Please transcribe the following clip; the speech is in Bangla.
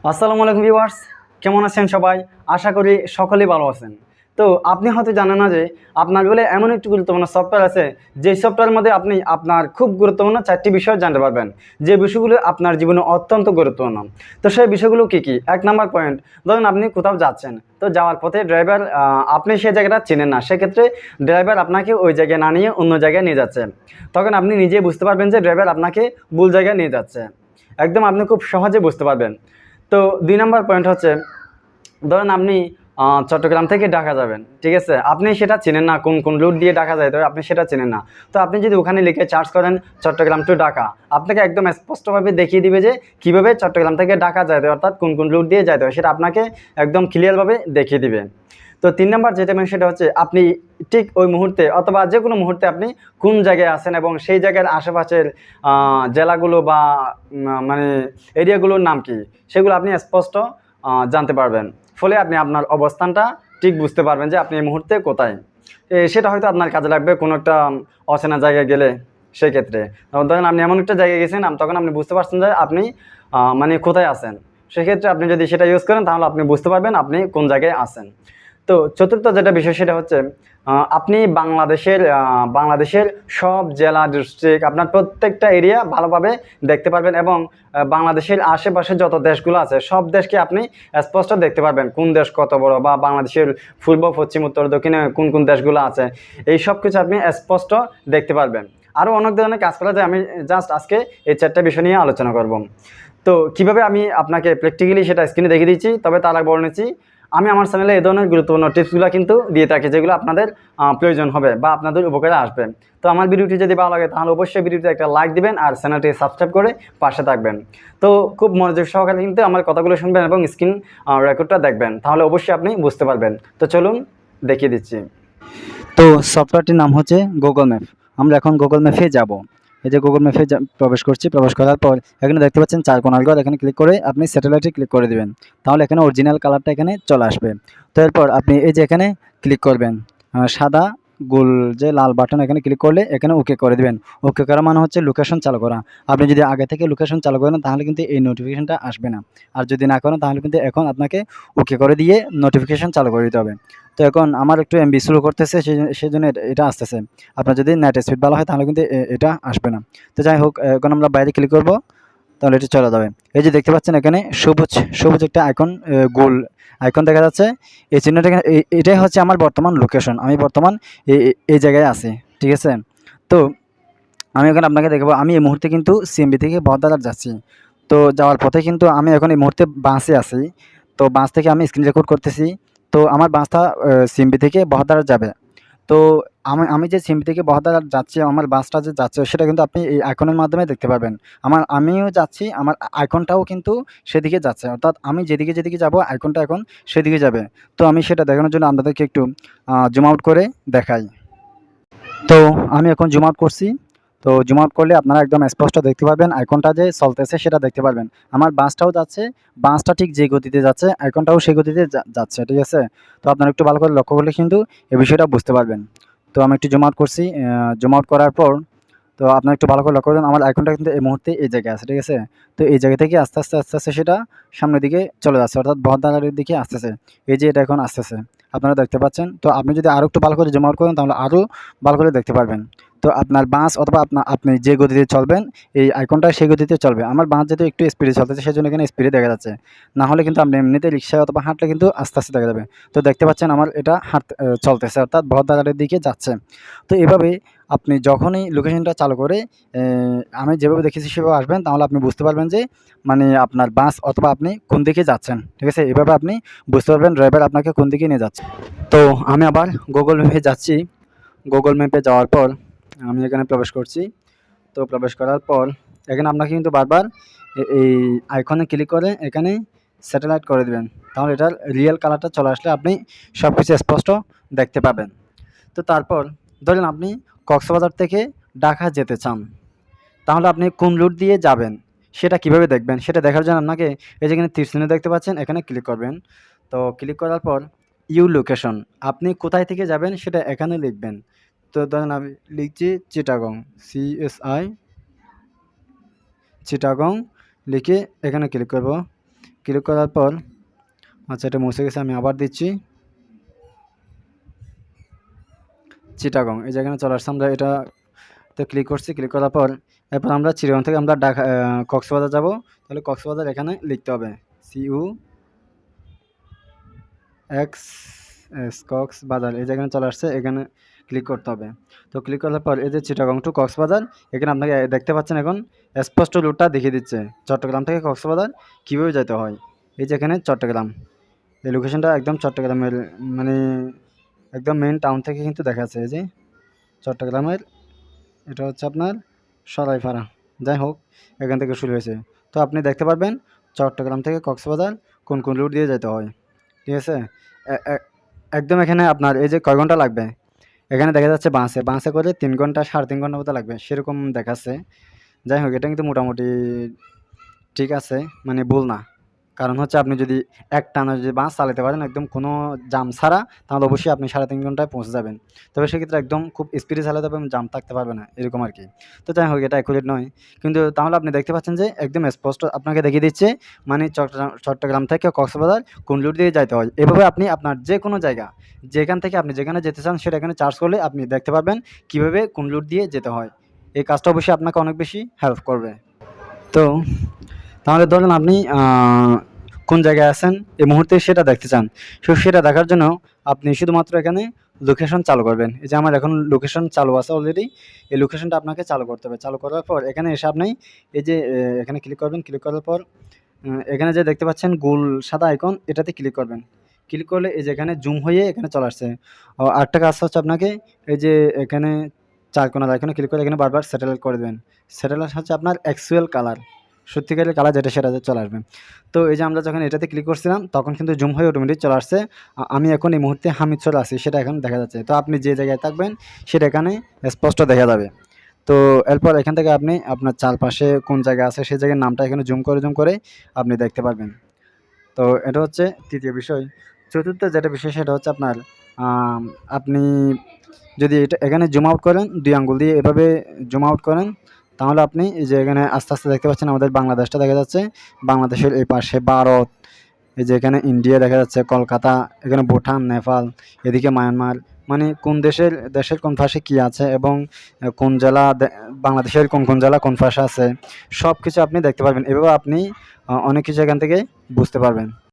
আসসালামু আলাইকুম ভিউয়ার্স, কেমন আছেন সবাই? আশা করি সকলেই ভালো আছেন। তো আপনি হয়তো জানেন না যে আপনার বলে এমন একটি গুরুত্বপূর্ণ সফটওয়্যার আছে, যে সফটওয়্যারের মধ্যে আপনি আপনার খুব গুরুত্বপূর্ণ 4টি বিষয় জানতে পারবেন, যে বিষয়গুলো আপনার জীবনে অত্যন্ত গুরুত্বপূর্ণ। তো সেই বিষয়গুলো কী কী? 1 নাম্বার পয়েন্ট, ধরুন আপনি কোথাও যাচ্ছেন, তো যাওয়ার পথে ড্রাইভার আপনি সেই জায়গাটা চেনেন না, সেক্ষেত্রে ড্রাইভার আপনাকে ওই জায়গায় না নিয়ে অন্য জায়গায় নিয়ে যাচ্ছে। তখন আপনি নিজেই বুঝতে পারবেন যে ড্রাইভার আপনাকে ভুল জায়গায় নিয়ে যাচ্ছে। একদম আপনি খুব সহজে বুঝতে পারবেন। তো 2 নাম্বার পয়েন্ট হচ্ছে, ধরেন আপনি চট্টগ্রাম থেকে ঢাকা যাবেন, ঠিক আছে? আপনি সেটা চেনেন না, কোন কোন রুট দিয়ে ঢাকা যায়, তো আপনি সেটা চেনেন না। তো আপনি যদি ওখানে লিখে সার্চ করেন চট্টগ্রাম টু ঢাকা, আপনাকে একদম স্পষ্টভাবে দেখিয়ে দিবে যে কীভাবে চট্টগ্রাম থেকে ঢাকা যাইতে হয়, অর্থাৎ কোন কোন রুট দিয়ে যাইতে হয়, সেটা আপনাকে একদম ক্লিয়ারভাবে দেখিয়ে দিবে। তো 3 নাম্বার যেটা মেন, সেটা হচ্ছে আপনি ঠিক ওই মুহূর্তে অথবা যে কোনো মুহূর্তে আপনি কোন জায়গায় আছেন এবং সেই জায়গার আশেপাশের জেলাগুলো বা মানে এরিয়াগুলোর নাম কি, সেগুলো আপনি স্পষ্ট জানতে পারবেন। ফলে আপনি আপনার অবস্থানটা ঠিক বুঝতে পারবেন যে আপনি এই মুহূর্তে কোথায়। সেটা হয়তো আপনার কাজে লাগবে কোনো একটা অচেনা জায়গায় গেলে। সেই ক্ষেত্রে ধরেন আপনি এমন একটা জায়গায় গেছেন, তখন আপনি বুঝতে পারছেন যে আপনি মানে কোথায় আছেন। সেক্ষেত্রে আপনি যদি সেটা ইউজ করেন, তাহলে আপনি বুঝতে পারবেন আপনি কোন জায়গায় আছেন। তো চতুর্থ যেটা বিষয়, সেটা হচ্ছে আপনি বাংলাদেশের সব জেলা, ডিস্ট্রিক্ট, আপনার প্রত্যেকটা এরিয়া ভালোভাবে দেখতে পারবেন এবং বাংলাদেশের আশেপাশে যত দেশগুলো আছে সব দেশকে আপনি স্পষ্ট দেখতে পারবেন, কোন দেশ কত বড়, বা বাংলাদেশের পূর্ব, পশ্চিম, উত্তর, দক্ষিণে কোন কোন দেশগুলো আছে, এই সব কিছু আপনি স্পষ্ট দেখতে পারবেন। আরও অনেক ধরনের কাজ করা যায়, আমি জাস্ট আজকে এই 4টা বিষয় নিয়ে আলোচনা করব। তো কিভাবে আমি আপনাকে প্র্যাকটিক্যালি সেটা স্ক্রিনে দেখিয়ে দিচ্ছি, তবে তার আগে বলে নিচ্ছি, আমি আমার চ্যানেলে এই ধরনের গুরুত্বপূর্ণ টিপসগুলো কিন্তু দিয়ে থাকি, যেগুলো আপনাদের প্রয়োজন হবে বা আপনাদের উপকারে আসবে। তো আমার ভিডিওটি যদি ভালো লাগে, তাহলে অবশ্যই ভিডিওতে একটা লাইক দিবেন আর চ্যানেলটি সাবস্ক্রাইব করে পাশে থাকবেন। তো খুব মনোযোগ সহকারে কিন্তু আমার কথাগুলো শুনবেন এবং স্ক্রিন রেকর্ডটা দেখবেন, তাহলে অবশ্যই আপনি বুঝতে পারবেন। তো চলুন দেখিয়ে দিচ্ছি। তো সফটওয়্যারটির নাম হচ্ছে গুগল ম্যাপ। আমরা এখন গুগল ম্যাপে যাব। এই যে গুগল ম্যাপে প্রবেশ করছি। প্রবেশ করার পর এখানে দেখতে পাচ্ছেন 4 কোণার ঘর, এখানে ক্লিক করে আপনি স্যাটেলাইটে ক্লিক করে দিবেন। তাহলে এখানে অরিজিনাল কালারটা এখানে চলে আসবে। তো এরপর আপনি এই যে এখানে ক্লিক করবেন, সাদা গোল যে লাল বাটন, এখানে ক্লিক করলে এখানে ওকে করে দিবেন। ওকে করা মানে হচ্ছে লোকেশন চালু করা। আপনি যদি আগে থেকে লোকেশন চালু করেন, তাহলে কিন্তু এই নোটিফিকেশনটা আসবে না। আর যদি না করেন, তাহলে কিন্তু এখন আপনাকে ওকে করে দিয়ে নোটিফিকেশন চালু করে দিতে হবে। তো এখন আমার একটু এমবি স্লো করতেছে, সেই জন্য এটা আসতেছে। আপনার যদি নেট স্পিড ভালো হয়, তাহলে কিন্তু এটা আসবে না। তো যাই হোক, এখন আমরা বাইরে ক্লিক করব, তাহলে এটা চলে যাবে। এই যে দেখতে পাচ্ছেন এখানে সবুজ সবুজ একটা আইকন, গোল আইকন দেখা যাচ্ছে। এই চিহ্নটা এটাই হচ্ছে আমার বর্তমান লোকেশন। আমি বর্তমান এই জায়গায় আছি, ঠিক আছে? তো আমি এখন আপনাকে দেখাবো, আমি এই মুহূর্তে কিন্তু সিএমবি থেকে বহদ্দার যাচ্ছি। তো যাওয়ার পথে কিন্তু আমি এখন এই মুহূর্তে বাসে আছি। তো বাস থেকে আমি স্ক্রিন রেকর্ড করতেছি। তো আমার বাসটা সিএমবি থেকে বহদ্দার যাবে। তো আমি যে সিএমবি থেকে বহদ্দার যাচ্ছি, আমার বাসটা যে যাচ্ছে, সেটা কিন্তু আপনি এই আইকনের মাধ্যমে দেখতে পারবেন। আমিও যাচ্ছি, আমার আইকনটাও কিন্তু সেদিকে যাচ্ছে। অর্থাৎ আমি যেদিকে যাব, আইকনটা এখন সেদিকে যাবে। তো আমি সেটা দেখানোর জন্য আপনাদেরকে একটু জুম আউট করে দেখাই। তো আমি এখন জুম আউট করছি। তো জুম আউট করলে আপনারা একদম স্পষ্ট দেখতে পারবেন, আইকনটা যে চলতেছে সেটা দেখতে পারবেন। আমার বাসটাও যাচ্ছে, বাসটা ঠিক যে গতিতে যাচ্ছে, আইকনটাও সেই গতিতে যাচ্ছে, ঠিক আছে? তো আপনারা একটু ভালো করে লক্ষ্য করলে কিন্তু এই বিষয়টা বুঝতে পারবেন। তো আমি একটু জুম আউট করছি। জুম আউট করার পর তো আপনারা একটু ভালো করে লক্ষ্য করবেন, আমার আইকনটা কিন্তু এই মুহূর্তে এই জায়গায় আছে, ঠিক আছে? তো এই জায়গা থেকে আস্তে আস্তে সেটা সামনের দিকে চলে যাচ্ছে, অর্থাৎ বহদ্দারের দিকে আসতেছে। এই যে এটা এখন আসতেছে, আপনারা দেখতে পাচ্ছেন। তো আপনি যদি আরও একটু ভালো করে জুম আউট করেন, তাহলে আরও ভালো করে দেখতে পারবেন। তো আপনার বাস অথবা আপনি যে গতিতে চলবেন, এই আইকনটা সেই গতিতে চলবে। আমার বাস যেহেতু একটু স্পিডে চলতেছে, সেজন্য এখানে স্পিডে দেখা যাচ্ছে। না হলে কিন্তু আপনি এমনিতে রিক্সায় অথবা হাঁটলে কিন্তু আস্তে দেখা যাবে। তো দেখতে পাচ্ছেন আমার এটা চলতেছে, অর্থাৎ বহদ্দারের দিকে যাচ্ছে। তো এভাবে আপনি যখনই লোকেশনটা চালু করে আমি যেভাবে দেখেছি সেভাবে আসবেন, তাহলে আপনি বুঝতে পারবেন যে মানে আপনার বাস অথবা আপনি কোন দিকে যাচ্ছেন, ঠিক আছে? এভাবে আপনি বুঝতে পারবেন ড্রাইভার আপনাকে কোন দিকে নিয়ে যাচ্ছে। তো আমি আবার গুগল ম্যাপে যাচ্ছি। গুগল ম্যাপে যাওয়ার পর আমি এখানে প্রবেশ করছি। তো প্রবেশ করার পর এখানে আপনাকে কিন্তু বারবার এই আইকনে ক্লিক করে এখানে স্যাটেলাইট করে দেবেন। তাহলে এটার রিয়েল কালারটা চলে আসলে আপনি সব কিছু স্পষ্ট দেখতে পাবেন। তো তারপর ধরেন আপনি কক্সবাজার থেকে ঢাকা যেতে চান, তাহলে আপনি কোন রুট দিয়ে যাবেন সেটা কিভাবে দেখবেন, সেটা দেখার জন্য আপনাকে এই যেখানে তীরচিহ্ন দেখতে পাচ্ছেন, এখানে ক্লিক করবেন। তো ক্লিক করার পর ইউ লোকেশন, আপনি কোথায় থেকে যাবেন সেটা এখানে লিখবেন। তো ধরেন আমি লিখছি চিটাগং, CSI চিটাগং লিখে এখানে ক্লিক করব। ক্লিক করার পর আচ্ছা এটা মুছে গেছে, আমি আবার দিচ্ছি চিটাগং। এই যেখানে চলে আসছে, আমরা এটাতে ক্লিক করছি। ক্লিক করার পর এরপর আমরা চিটাগং থেকে আমরা ঢাকা কক্সবাজার যাব। তাহলে কক্সবাজার এখানে লিখতে হবে CUX কক্সবাজার। এই যেখানে চলে আসছে, এখানে ক্লিক করতে হবে। তো ক্লিক করার পর এই যে চিটাগং টু কক্সবাজার, এখানে আপনাকে দেখতে পাচ্ছেন এখন স্পষ্ট রুটটা দেখিয়ে দিচ্ছে চট্টগ্রাম থেকে কক্সবাজার কীভাবে যেতে হয়। এই যে এখানে চট্টগ্রাম, এই লোকেশনটা একদম চট্টগ্রামের মানে একদম মেন টাউন থেকে কিন্তু দেখা যাচ্ছে। এই যে চট্টগ্রামের এটা হচ্ছে আপনার সরাইপাড়া, যাই হোক এখান থেকে শুরু হয়েছে। তো আপনি দেখতে পারবেন চট্টগ্রাম থেকে কক্সবাজার কোন কোন রুট দিয়ে যেতে হয়, ঠিক আছে। একদম এখানে আপনার এই যে কয় ঘন্টা লাগবে, এখানে দেখা যাচ্ছে বাসে করে 3 ঘন্টা 3.5 ঘন্টা মতো লাগবে সেরকম দেখাচ্ছে। যাই হোক এটা কিন্তু মোটামুটি ঠিক আছে, মানে ভুল না। কারণ হচ্ছে আপনি যদি একটানা যদি বাস চালাতে পারেন একদম কোনো জাম ছাড়া, তাহলে অবশ্যই আপনি 3.5 ঘন্টায় পৌঁছে যাবেন। তবে সেক্ষেত্রে একদম খুব স্পিডে চালাতে হবে, জাম থাকতে পারবে না, এরকম আর কি। তো যাই হোক এটা অ্যাকুরেট নয়, কিন্তু তাহলে আপনি দেখতে পাচ্ছেন যে একদম স্পষ্ট আপনাকে দেখিয়ে দিচ্ছে, মানে চট্টগ্রাম থেকে কক্সবাজার কোন রুট দিয়ে যাইতে হয়। এভাবে আপনি আপনার যে কোনো জায়গা, যেখান থেকে আপনি যেখানে যেতে চান সেটা এখানে চার্জ করলে আপনি দেখতে পারবেন কীভাবে কোন রুট দিয়ে যেতে হয়। এই কাজটা অবশ্যই আপনাকে অনেক বেশি হেল্প করবে। তো তাহলে ধরুন আপনি কোন জায়গায় আছেন এই মুহূর্তে সেটা দেখতে চান। সেটা দেখার জন্য আপনি শুধুমাত্র এখানে লোকেশন চালু করবেন। এই যে আমার এখন লোকেশন চালু আছে অলরেডি, এই লোকেশনটা আপনাকে চালু করতে হবে। চালু করার পর এখানে এসে আপনি এই যে এখানে ক্লিক করবেন। ক্লিক করার পর এখানে যে দেখতে পাচ্ছেন গোল সাদা আইকন, এটাতে ক্লিক করবেন। ক্লিক করলে এই যে এখানে জুম হয়ে এখানে চলে আসছে। আরেকটা কাজ হচ্ছে আপনাকে এই যে এখানে 4 কোণার আইকনে ক্লিক করে এখানে বারবার স্যাটেলাইট করে দেবেন। স্যাটেলাইট হচ্ছে আপনার অ্যাকচুয়াল কালার, সত্যিকারের কালার যেটা সেটাতে চলে আসবে। তো এই যে আমরা যখন এটাতে ক্লিক করছিলাম তখন কিন্তু জুম হয়ে অটোমেটিক চলে আসছে। আমি এখন এই মুহূর্তে হামিদচরে আছি, সেটা এখন দেখা যাচ্ছে। তো আপনি যে জায়গায় থাকবেন সেটা এখানে স্পষ্ট দেখা যাবে। তো এরপর এখান থেকে আপনি আপনার চারপাশে কোন জায়গা আছে সেই জায়গার নামটা এখানে জুম করে আপনি দেখতে পারবেন। তো এটা হচ্ছে তৃতীয় বিষয়। চতুর্থ যেটা বিষয় সেটা হচ্ছে আপনার আপনি যদি এটা এখানে জুম আউট করেন, 2 আঙ্গুল দিয়ে এভাবে জুম আউট করেন, তাহলে আপনি এই যে এখানে আস্তে আস্তে দেখতে পাচ্ছেন আমাদের বাংলাদেশটা দেখা যাচ্ছে। বাংলাদেশের এই পাশে ভারত, এই যে এখানে ইন্ডিয়া দেখা যাচ্ছে, কলকাতা, এখানে ভুটান, নেপাল, এদিকে মায়ানমার, মানে কোন দেশের কোন পাশে কী আছে এবং কোন জেলা বাংলাদেশের কোন জেলা কোন পাশে আছে সব কিছু আপনি দেখতে পারবেন। এভাবে আপনি অনেক কিছু এখান থেকে বুঝতে পারবেন।